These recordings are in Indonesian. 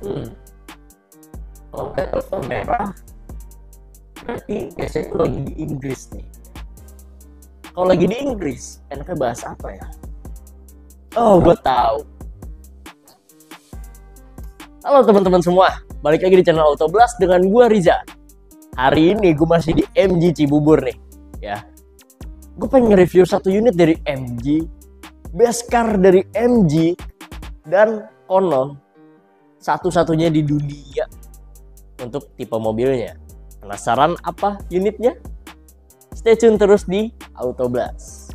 Hmm. Kalau kartu merah, berarti biasanya itu lagi di Inggris nih. Kalau lagi di Inggris, enaknya bahas apa ya? Oh, gue tahu. Halo teman-teman semua, balik lagi di channel Autoblast dengan gue Riza. Hari ini gue masih di MG Cibubur nih, ya. Gue pengen nge-review satu unit dari MG, best car dari MG, dan konon satu-satunya di dunia untuk tipe mobilnya. Penasaran apa unitnya? Stay tune terus di Autoblast.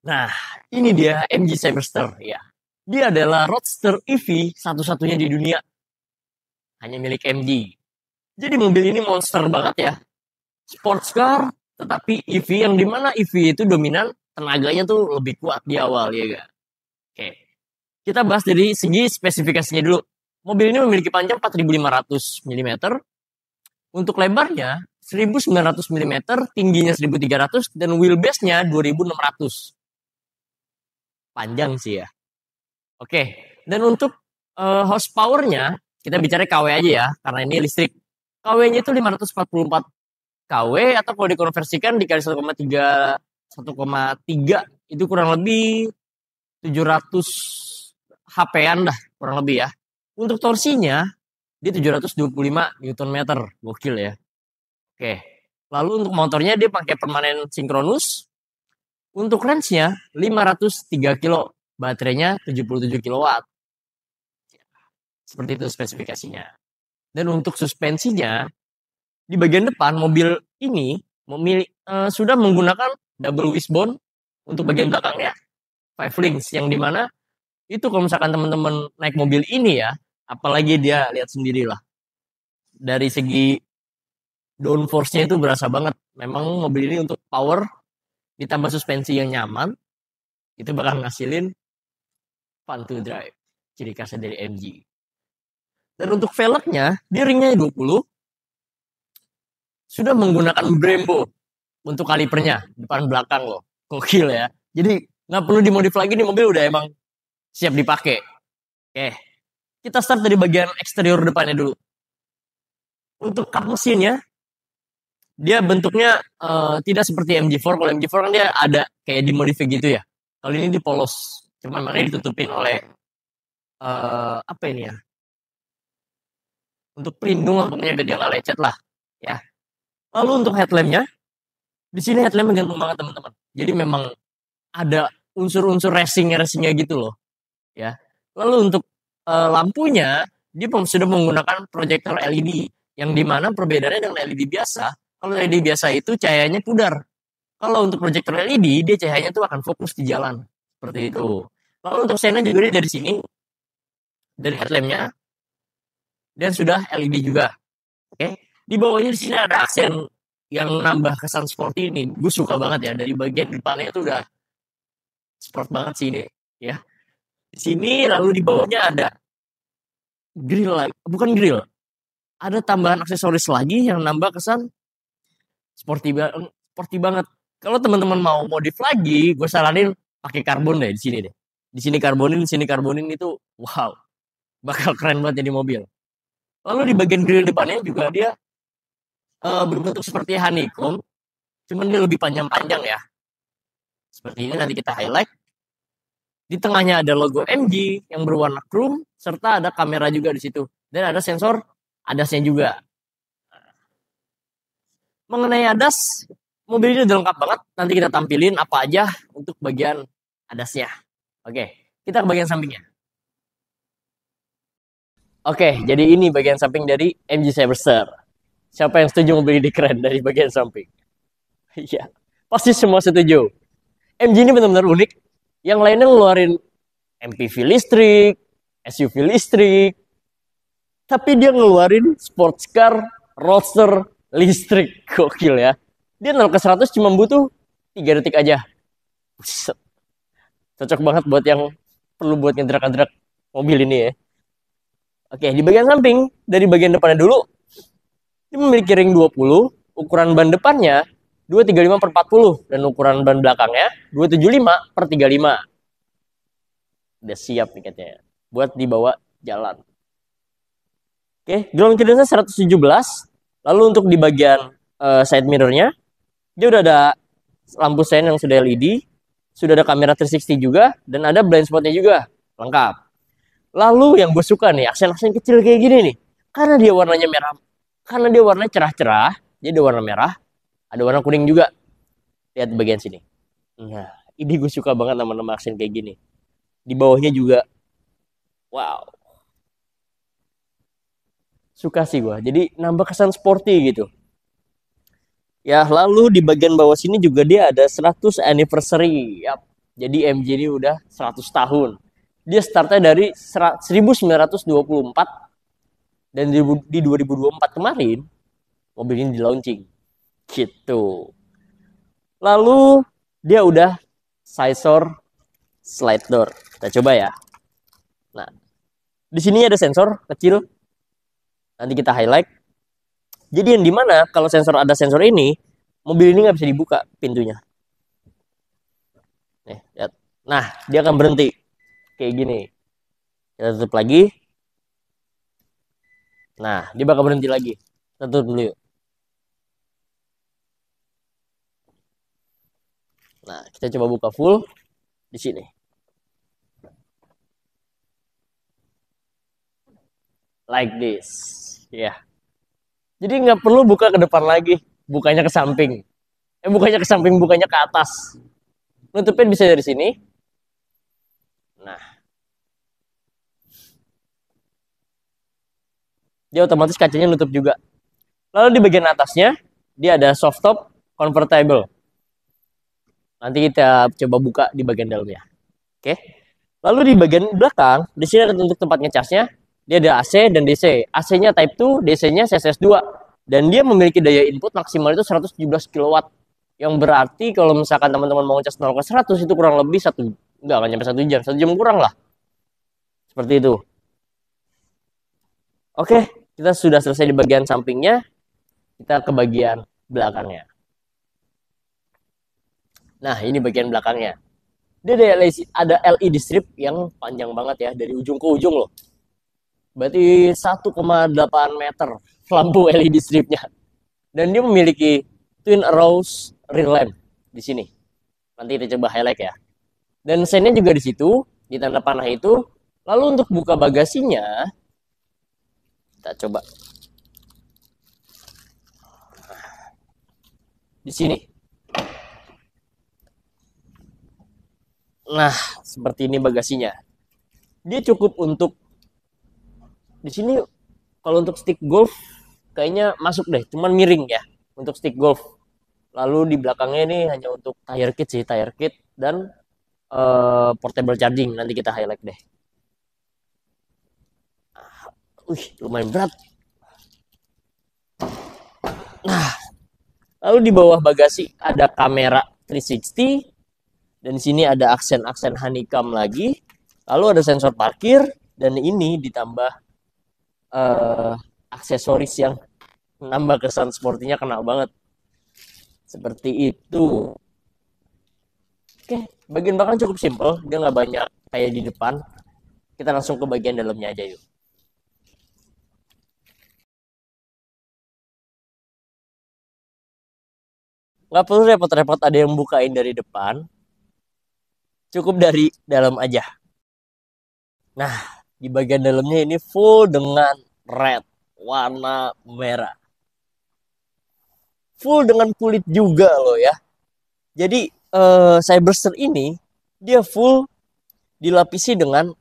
Nah, ini dia MG Cyberster ya. Dia adalah roadster EV satu-satunya di dunia. Hanya milik MG. Jadi mobil ini monster banget ya. Sports car, tetapi EV yang dimana EV itu dominan, tenaganya tuh lebih kuat di awal ya gak? Oke, kita bahas dari segi spesifikasinya dulu. Mobil ini memiliki panjang 4.500 mm, untuk lebarnya 1.900 mm, tingginya 1.300, dan wheelbase-nya 2.600. Panjang sih ya. Oke, dan untuk horsepower-nya, kita bicara KW aja ya, karena ini listrik. KW-nya itu 544 KW, atau kalau dikonversikan dikali 1,3 itu kurang lebih 700 HP-an dah, kurang lebih ya. Untuk torsinya, dia 725 Nm, gokil ya. Oke, lalu untuk motornya dia pakai permanen sinkronus. Untuk range-nya 503 kilo, baterainya 77 kW. Seperti itu spesifikasinya. Dan untuk suspensinya, di bagian depan mobil ini sudah menggunakan double wishbone. Untuk bagian belakangnya 5 links, yang dimana itu kalau misalkan teman-teman naik mobil ini ya, apalagi dia lihat sendirilah, dari segi downforce-nya itu berasa banget. Memang mobil ini untuk power ditambah suspensi yang nyaman, itu bakal ngasilin fun to drive, ciri khasnya dari MG. Dan untuk velgnya, dia ringnya 20, sudah menggunakan Brembo untuk kalipernya, depan belakang loh. Gokil ya. Jadi nggak perlu dimodif lagi nih, mobil udah emang siap dipakai. Oke, kita start dari bagian eksterior depannya dulu. Untuk kap mesinnya, dia bentuknya tidak seperti MG4. Kalau MG4 kan dia ada kayak dimodif gitu ya. Kalau ini dipolos, cuman makanya ditutupin oleh apa ini ya? Untuk pelindung lah, pokoknya biar dia nggak lecet lah, ya. Lalu untuk headlampnya, di sini headlamp gantung banget teman-teman. Jadi memang ada unsur-unsur racingnya gitu loh, ya. Lalu untuk lampunya, dia sudah menggunakan proyektor LED, yang dimana perbedaannya dengan LED biasa. Kalau LED biasa itu cahayanya pudar. Kalau untuk proyektor LED, dia cahayanya tuh akan fokus di jalan, seperti itu. Lalu untuk sena juga dia dari sini, dari headlampnya, dan sudah LED juga. Oke, di bawahnya di sini ada aksen yang nambah kesan sporty ini. Gue suka banget ya, dari bagian depannya itu udah sport banget sih ini, ya. Di sini lalu di bawahnya ada grill lagi, bukan grill. Ada tambahan aksesoris lagi yang nambah kesan sporty banget. Kalau teman-teman mau modif lagi, gue saranin pakai karbon deh di sini deh. Di sini karbonin itu wow. Bakal keren banget jadi mobil. Lalu di bagian grill depannya juga dia berbentuk seperti honeycomb, cuman dia lebih panjang-panjang ya. Seperti ini, nanti kita highlight. Di tengahnya ada logo MG yang berwarna chrome, serta ada kamera juga di situ. Dan ada sensor ADAS-nya juga. Mengenai ADAS, mobil ini udah lengkap banget. Nanti kita tampilin apa aja untuk bagian ADAS-nya. Oke, kita ke bagian sampingnya. Oke, jadi ini bagian samping dari MG Cyberster. Siapa yang setuju mobil ini keren dari bagian samping? Iya, pasti semua setuju. MG ini benar-benar unik. Yang lainnya ngeluarin MPV listrik, SUV listrik, tapi dia ngeluarin sports car, roadster listrik. Gokil ya. Dia 0 ke 100 cuma butuh 3 detik aja. Cocok banget buat yang perlu buat ngedrak-ngedrak mobil ini ya. Oke, di bagian samping, dari bagian depannya dulu, dia memiliki ring 20, ukuran ban depannya 235 per 40, dan ukuran ban belakangnya 275 per 35. Udah siap nih katanya, buat dibawa jalan. Oke, ground clearance 117. Lalu untuk di bagian side mirrornya, dia udah ada lampu sen yang sudah LED, sudah ada kamera 360 juga, dan ada blind spotnya juga, lengkap. Lalu yang gue suka nih, aksen-aksen kecil kayak gini nih, karena dia warnanya merah, karena dia warnanya cerah-cerah, jadi ada warna merah, ada warna kuning juga. Lihat di bagian sini. Nah, ini gue suka banget nama-nama aksen kayak gini. Di bawahnya juga, wow, suka sih gue. Jadi nambah kesan sporty gitu. Ya, lalu di bagian bawah sini juga dia ada 100 anniversary. Yap. Jadi MG ini udah 100 tahun. Dia startnya dari 1924 dan di 2024 kemarin mobil ini di launching. Gitu. Lalu dia udah Scissor slide door. Kita coba ya. Nah, di sini ada sensor kecil. Nanti kita highlight. Jadi yang dimana kalau ada sensor ini, mobil ini nggak bisa dibuka pintunya. Nih, lihat. Nah, dia akan berhenti kayak gini. Kita tutup lagi. Nah, dia bakal berhenti lagi. Kita tutup dulu yuk. Nah, kita coba buka full di sini. Like this. Ya. Yeah. Jadi nggak perlu buka ke depan lagi. Bukanya ke samping. Bukanya ke samping, bukanya ke atas. Nutupin bisa dari sini. Nah. Dia otomatis kacanya nutup juga. Lalu di bagian atasnya, dia ada soft top convertible. Nanti kita coba buka di bagian dalamnya. Oke. Lalu di bagian belakang, di sini ada untuk tempat ngecasnya. Dia ada AC dan DC. AC-nya Type 2, DC-nya CSS2. Dan dia memiliki daya input maksimal itu 117 kW. Yang berarti kalau misalkan teman-teman mau ngecas 0 ke 100 itu kurang lebih enggak akan nyampe 1 jam kurang lah. Seperti itu. Oke, kita sudah selesai di bagian sampingnya. Kita ke bagian belakangnya. Nah, ini bagian belakangnya. Dia ada LED strip yang panjang banget ya, dari ujung ke ujung loh. Berarti 1,8 meter lampu LED stripnya. Dan dia memiliki twin arrows rear lamp di sini. Nanti kita coba highlight ya. Dan sennya juga di situ, di tanda panah itu. Lalu untuk buka bagasinya, kita coba. Di sini. Nah, seperti ini bagasinya. Dia cukup untuk di sini kalau untuk stick golf kayaknya masuk deh, cuman miring ya untuk stick golf. Lalu di belakangnya ini hanya untuk tire kit sih, tire kit dan portable charging. Nanti kita highlight deh. Lumayan berat. Nah, lalu di bawah bagasi ada kamera 360 dan di sini ada aksen-aksen honeycomb lagi. Lalu ada sensor parkir dan ini ditambah aksesoris yang menambah kesan sportinya, kena banget. Seperti itu. Oke, bagian belakang cukup simple, dia nggak banyak kayak di depan. Kita langsung ke bagian dalamnya aja yuk. Nggak perlu repot-repot ada yang bukain dari depan. Cukup dari dalam aja. Nah, di bagian dalamnya ini full dengan red, warna merah. Full dengan kulit juga loh ya. Jadi Cyberster ini dia full dilapisi dengan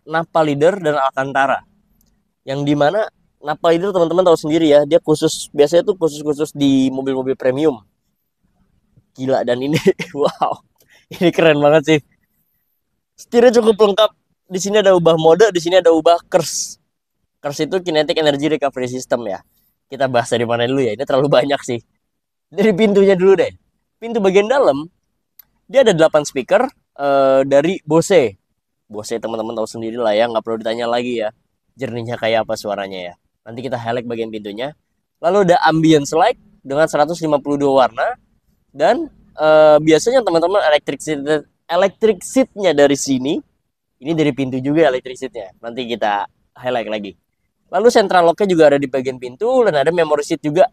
nappa leader dan Alcantara. Yang dimana nappa leader teman-teman tahu sendiri ya, dia biasanya tuh khusus di mobil-mobil premium. Gila, dan ini wow, ini keren banget sih. Setirnya cukup lengkap. Di sini ada ubah mode, di sini ada ubah KERS. KERS itu Kinetic Energy Recovery System ya. Kita bahas dari mana dulu ya? Ini terlalu banyak sih. Dari pintunya dulu deh. Pintu bagian dalam dia ada 8 speaker dari Bose. Bosnya teman-teman tahu sendiri lah ya, nggak perlu ditanya lagi ya. Jernihnya kayak apa suaranya ya. Nanti kita highlight bagian pintunya. Lalu ada ambience light dengan 152 warna dan biasanya teman-teman electric seatnya dari sini. Ini dari pintu juga electric seatnya. Nanti kita highlight lagi. Lalu central locknya juga ada di bagian pintu dan ada memory seat juga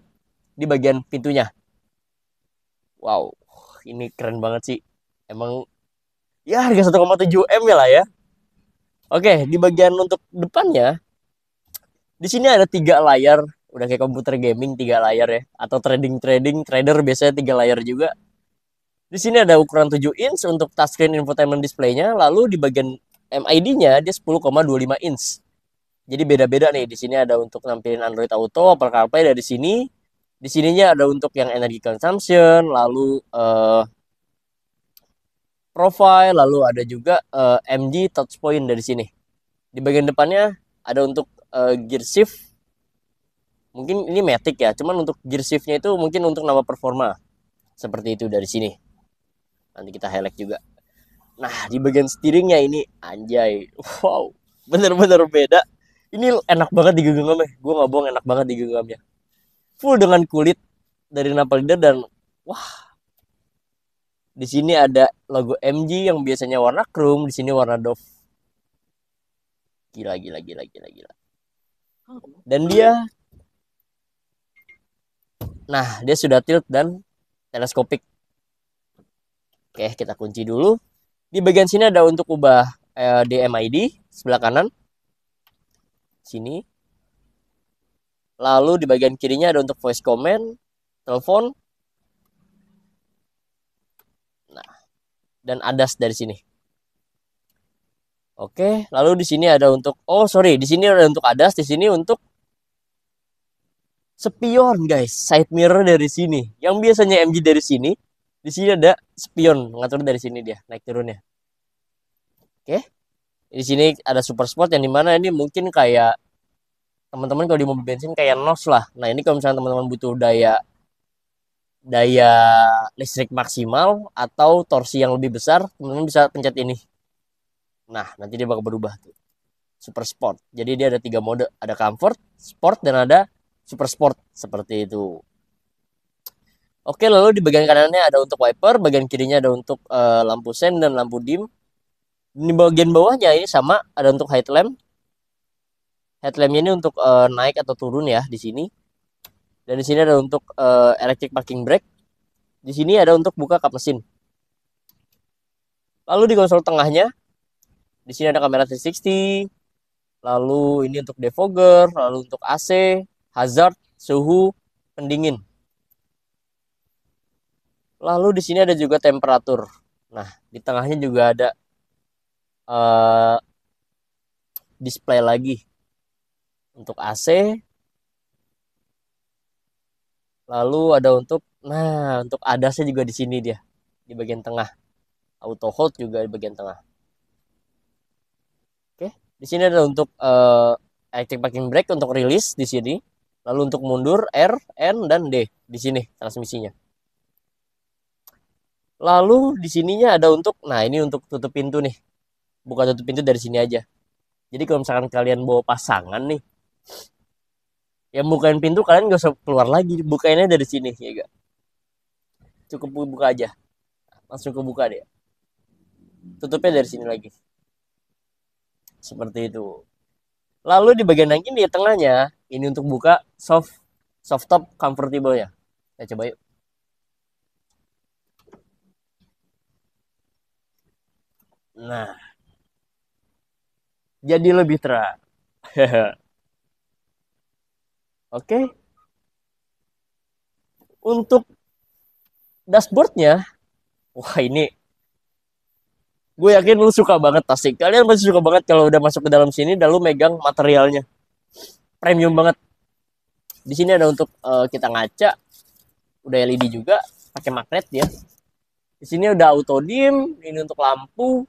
di bagian pintunya. Wow, ini keren banget sih. Emang ya harga 1,7 M ya lah ya. Oke, di bagian untuk depannya, di sini ada 3 layar. Udah kayak komputer gaming 3 layar ya. Atau trader biasanya 3 layar juga. Di sini ada ukuran 7 inch untuk touchscreen infotainment display-nya. Lalu di bagian MID-nya dia 10,25 inch. Jadi beda-beda nih. Di sini ada untuk nampilin Android Auto, Apple CarPlay dari sini. Di sininya ada untuk yang energy consumption, lalu profile, lalu ada juga MG touchpoint dari sini. Di bagian depannya ada untuk gear shift. Mungkin ini Matic ya, cuman untuk gear shift-nya itu mungkin untuk nama performa. Seperti itu dari sini. Nanti kita highlight juga. Nah, di bagian steeringnya ini anjay. Wow, bener-bener beda. Ini enak banget digenggamnya. Gue gak bohong, enak banget digenggamnya. Full dengan kulit dari Napalm Leather dan wah. Di sini ada logo MG yang biasanya warna chrome, di sini warna doff. Gila. Dan dia sudah tilt dan teleskopik. Oke, kita kunci dulu. Di bagian sini ada untuk ubah DMID sebelah kanan. Sini. Lalu di bagian kirinya ada untuk voice command, telepon. Nah, dan ADAS dari sini. Oke, lalu di sini ada untuk di sini ada untuk ADAS, di sini untuk spion, guys. Side mirror dari sini. Yang biasanya MG dari sini, di sini ada spion, mengatur dari sini dia naik turunnya. Oke. Di sini ada super sport yang dimana ini mungkin kayak teman-teman kalau di mobil bensin kayak NOS lah. Nah, ini kalau misalnya teman-teman butuh daya listrik maksimal atau torsi yang lebih besar, teman-teman bisa pencet ini. Nah, nanti dia bakal berubah tuh. Super Sport. Jadi dia ada 3 mode, ada Comfort, Sport, dan ada Super Sport seperti itu. Oke, lalu di bagian kanannya ada untuk wiper, bagian kirinya ada untuk lampu sen dan lampu dim. Di bagian bawahnya ini sama, ada untuk headlamp. Headlampnya ini untuk naik atau turun ya di sini. Dan di sini ada untuk electric parking brake. Di sini ada untuk buka kap mesin. Lalu di konsol tengahnya, di sini ada kamera 360. Lalu ini untuk defogger, lalu untuk AC, hazard, suhu, pendingin. Lalu di sini ada juga temperatur. Nah, di tengahnya juga ada display lagi untuk AC. Lalu ada untuk ADAS-nya juga di sini dia, di bagian tengah. Auto hold juga di bagian tengah. Oke, di sini ada untuk electric parking brake untuk rilis di sini. Lalu untuk mundur R, N, dan D di sini transmisinya. Lalu di sininya ada untuk, ini untuk tutup pintu nih. Buka tutup pintu dari sini aja. Jadi kalau misalkan kalian bawa pasangan nih, yang bukain pintu kalian gak usah keluar lagi, bukainnya dari sini ya gak? Cukup buka aja, langsung kebuka deh. Tutupnya dari sini lagi. Seperti itu. Lalu di bagian yang ini di tengahnya, ini untuk buka soft top comfortable ya. Kita coba yuk. Nah, jadi lebih terang. Oke. Untuk dashboardnya, wah ini gue yakin lu suka banget pasti. Kalian pasti suka banget kalau udah masuk ke dalam sini dan lu megang materialnya. Premium banget. Di sini ada untuk kita ngaca, udah LED juga, pakai magnet ya. Di sini udah auto dim, ini untuk lampu.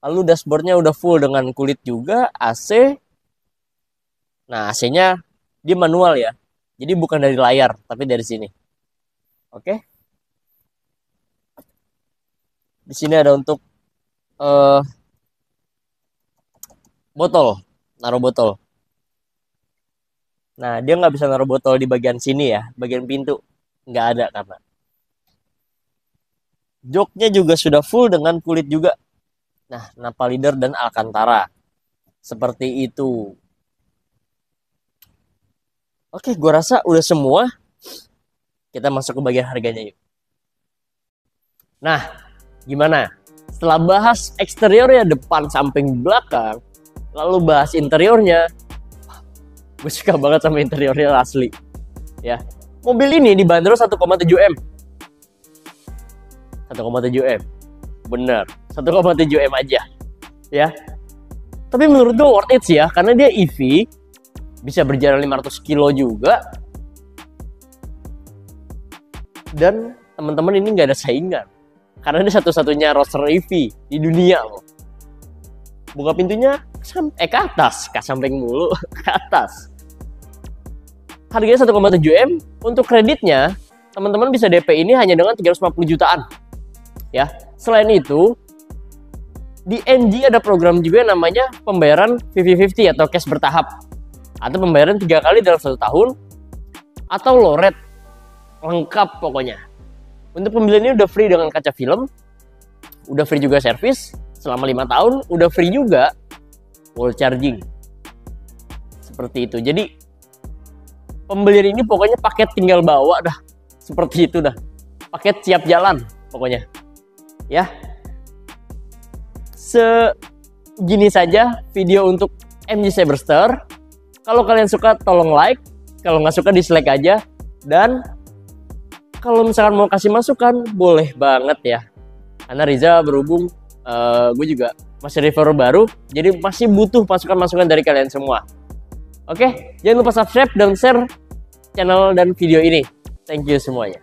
Lalu dashboardnya udah full dengan kulit juga, AC. Nah, AC-nya dia manual ya. Jadi bukan dari layar, tapi dari sini. Oke. Di sini ada untuk botol, naruh botol. Nah, dia nggak bisa naruh botol di bagian sini ya, bagian pintu. Nggak ada karena. Joknya juga sudah full dengan kulit juga. Nah, Napa Leather dan Alcantara. Seperti itu. Oke, gua rasa udah semua. Kita masuk ke bagian harganya yuk. Nah, gimana? Setelah bahas eksteriornya depan, samping, belakang, lalu bahas interiornya, gue suka banget sama interiornya asli. Ya, mobil ini dibanderol 1,7 M. 1,7 M. Bener, 1,7 M aja. Ya. Tapi menurut gue worth it sih ya, karena dia EV, bisa berjalan 500 kilo juga. Dan teman-teman ini nggak ada saingan. Karena ini satu-satunya roadster EV di dunia loh. Buka pintunya ke atas, ke samping mulu, ke atas. Harganya 1,7 M. Untuk kreditnya, teman-teman bisa DP ini hanya dengan 350 jutaan. Ya. Selain itu, di MG ada program juga yang namanya pembayaran 50-50 atau cash bertahap. Atau pembayaran 3 kali dalam 1 tahun. Atau low rate. Lengkap pokoknya. Untuk pembelian ini udah free dengan kaca film. Udah free juga servis selama 5 tahun. Udah free juga wall charging. Seperti itu. Jadi pembelian ini pokoknya paket tinggal bawa dah. Seperti itu dah. Paket siap jalan pokoknya. Ya. Segini saja video untuk MG Cyberster. Kalau kalian suka tolong like. Kalau nggak suka dislike aja. Dan kalau misalkan mau kasih masukan, boleh banget ya. Karena Riza berhubung, gue juga masih reviewer baru, jadi masih butuh masukan-masukan dari kalian semua. Oke, jangan lupa subscribe dan share channel dan video ini. Thank you semuanya.